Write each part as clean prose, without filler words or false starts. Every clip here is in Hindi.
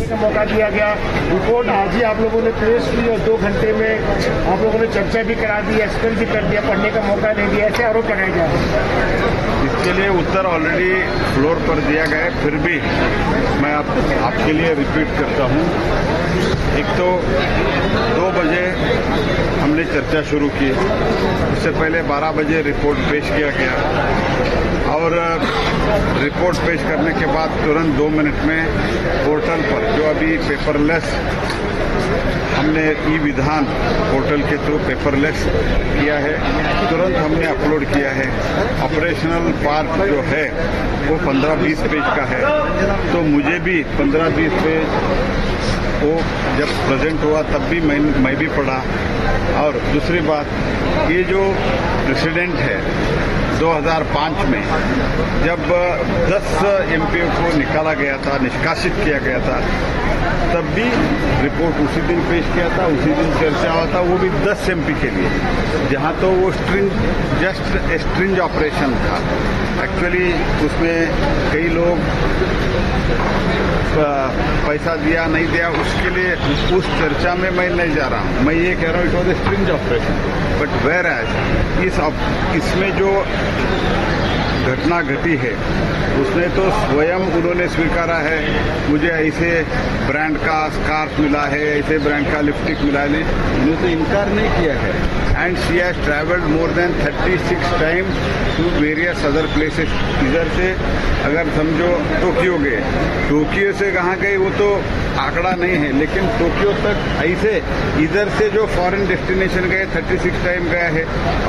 पढ़ने का मौका दिया गया। रिपोर्ट आज ही आप लोगों ने पेश की और 2 घंटे में आप लोगों ने चर्चा भी करा दी, एक्सप्लेन भी कर दिया, पढ़ने का मौका नहीं दिया, ऐसे आरोप लगाए जा रहे हैं। इसके लिए उत्तर ऑलरेडी फ्लोर पर दिया गया है, फिर भी मैं आपके लिए रिपीट करता हूं। एक तो 2 बजे हमने चर्चा शुरू की, उससे पहले 12 बजे रिपोर्ट पेश किया गया और रिपोर्ट पेश करने के बाद तुरंत 2 मिनट में पोर्टल पर, जो अभी पेपरलेस हमने ई विधान पोर्टल के थ्रू पेपरलेस किया है, तुरंत हमने अपलोड किया है। ऑपरेशनल पार्ट जो है वो 15-20 पेज का है, तो मुझे भी 15-20 पेज वो जब प्रेजेंट हुआ तब भी मैं भी पढ़ा। और दूसरी बात, ये जो प्रेसिडेंट है 2005 में जब 10 एमपीओ को निकाला गया था, निष्कासित किया गया था, तब भी रिपोर्ट उसी दिन पेश किया था, उसी दिन चर्चा हुआ था, वो भी 10 एमपी के लिए, जहां तो वो जस्ट स्ट्रिंज ऑपरेशन था। एक्चुअली उसमें कई लोग पैसा दिया नहीं दिया, उसके लिए उस चर्चा में मैं नहीं जा रहा हूं। मैं ये कह रहा हूं it was a strange operation, but whereas इसमें जो घटना घटी है उसने तो स्वयं उन्होंने स्वीकारा है, मुझे ऐसे ब्रांड का स्कार्फ मिला है, ऐसे ब्रांड का लिपस्टिक मिला है, उन्होंने तो इनकार नहीं किया है। And she has travelled more than 36 time to various other places. इधर से अगर समझो टोक्यो गए, टोक्यो से कहाँ गए वो तो आंकड़ा नहीं है, लेकिन टोक्यो तक ऐसे इधर से जो फॉरेन डेस्टिनेशन गए 36 टाइम गया है।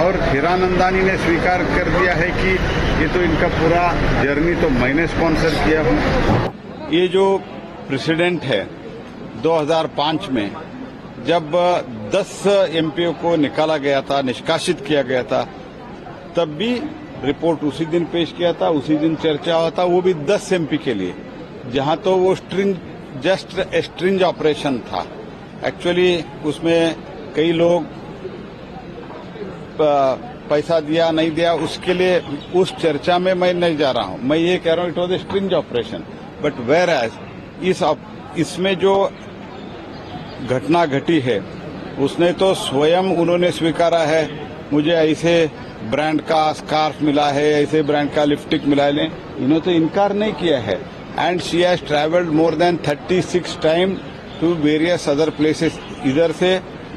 और हिरानंदानी ने स्वीकार कर दिया है कि ये तो इनका पूरा जर्नी तो मैंने स्पॉन्सर किया हूं। ये जो प्रेसिडेंट है 2005 में जब 10 एमपीओ को निकाला गया था, निष्कासित किया गया था, तब भी रिपोर्ट उसी दिन पेश किया था, उसी दिन चर्चा हुआ था, वो भी 10 एमपी के लिए, जहां तो वो जस्ट स्ट्रिंज ऑपरेशन था। एक्चुअली उसमें कई लोग पैसा दिया नहीं दिया, उसके लिए उस चर्चा में मैं नहीं जा रहा हूं। मैं ये कह रहा हूं it was a strange operation, but whereas इसमें जो घटना घटी है उसने तो स्वयं उन्होंने स्वीकारा है, मुझे ऐसे ब्रांड का स्कार्फ मिला है, ऐसे ब्रांड का लिपस्टिक मिला है, इन्होंने तो इनकार नहीं किया है। And she has travelled more than 36 time to various other places. इधर से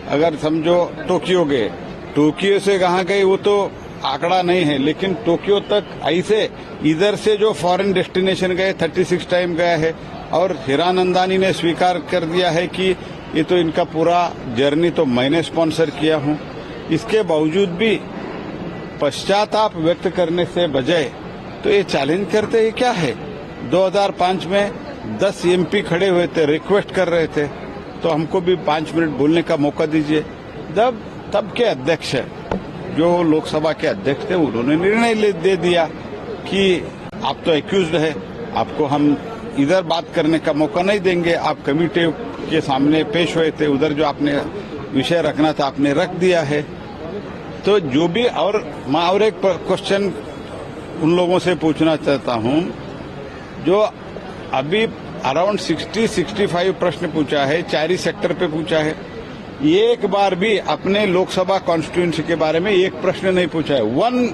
अगर समझो टोक्यो गए, टोक्यो से कहाँ गए वो तो आंकड़ा नहीं है, लेकिन टोक्यो तक ऐसे इधर से जो फॉरेन डेस्टिनेशन गए 36 टाइम गया है। और हिरानंदानी ने स्वीकार कर दिया है कि ये तो इनका पूरा जर्नी तो मैंने स्पॉन्सर किया हूं। इसके बावजूद भी पश्चाताप व्यक्त करने से बजाय तो ये चैलेंज करते ही क्या है। 2005 में 10 एमपी खड़े हुए थे, रिक्वेस्ट कर रहे थे, तो हमको भी 5 मिनट बोलने का मौका दीजिए। तब के अध्यक्ष जो लोकसभा के अध्यक्ष थे उन्होंने निर्णय दे दिया कि आप तो एक्यूज्ड है, आपको हम इधर बात करने का मौका नहीं देंगे। आप कमिटी के सामने पेश हुए थे, उधर जो आपने विषय रखना था आपने रख दिया है। तो जो भी, और मैं और एक क्वेश्चन उन लोगों से पूछना चाहता हूं जो अभी अराउंड 60-65 प्रश्न पूछा है, 4 सेक्टर पे पूछा है, एक बार भी अपने लोकसभा कॉन्स्टिट्यूंसी के बारे में एक प्रश्न नहीं पूछा है।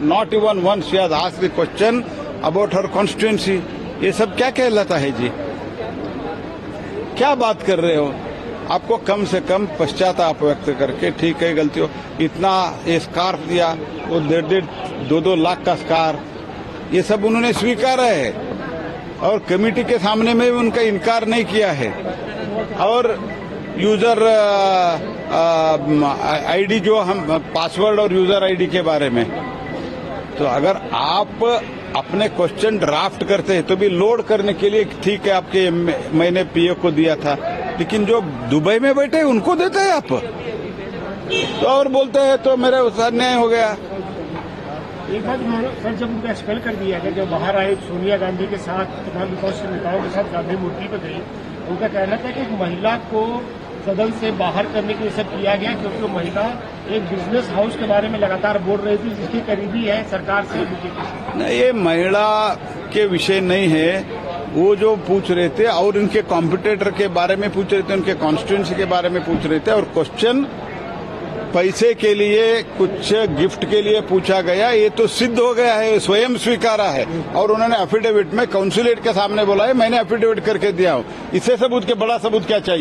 Not even one she has asked the question about her constituency. ये सब क्या कहलाता है जी? क्या बात कर रहे हो? आपको कम से कम पश्चाताप व्यक्त करके, ठीक है गलती हो, इतना ये स्कार्फ दिया, वो 1.5-2 लाख का स्कार्फ, ये सब उन्होंने स्वीकारा है और कमेटी के सामने में भी उनका इनकार नहीं किया है। और यूजर आईडी जो हम पासवर्ड और यूजर आईडी के बारे में, तो अगर आप अपने क्वेश्चन ड्राफ्ट करते हैं तो भी लोड करने के लिए ठीक है, आपके मैंने पीओ को दिया था, लेकिन जो दुबई में बैठे उनको देते हैं आप, तो और बोलते हैं तो मेरा अन्याय हो गया। एक बात सर, जब उनको एक्सपेल कर दिया गया, जब बाहर आए सोनिया गांधी के साथ, तमाम विपक्षी नेताओं के साथ गांधी मूर्ति पर गई, उनका कहना था कि एक महिला को सदन से बाहर करने के लिए सब किया गया क्योंकि वो महिला एक बिजनेस हाउस के बारे में लगातार बोल रही थी जिसकी करीबी है सरकार से, बीजेपी से। नहीं, ये महिला के विषय नहीं है। वो जो पूछ रहे थे और उनके कॉम्पिटिटर के बारे में पूछ रहे थे, उनके कॉन्स्टिट्यूंसी के बारे में पूछ रहे थे, और क्वेश्चन पैसे के लिए, कुछ गिफ्ट के लिए पूछा गया, ये तो सिद्ध हो गया है, स्वयं स्वीकारा है। और उन्होंने एफिडेविट में काउंसिलेट के सामने बोला है मैंने एफिडेविट करके दिया हूं। इससे सबूत के बड़ा सबूत क्या चाहिए?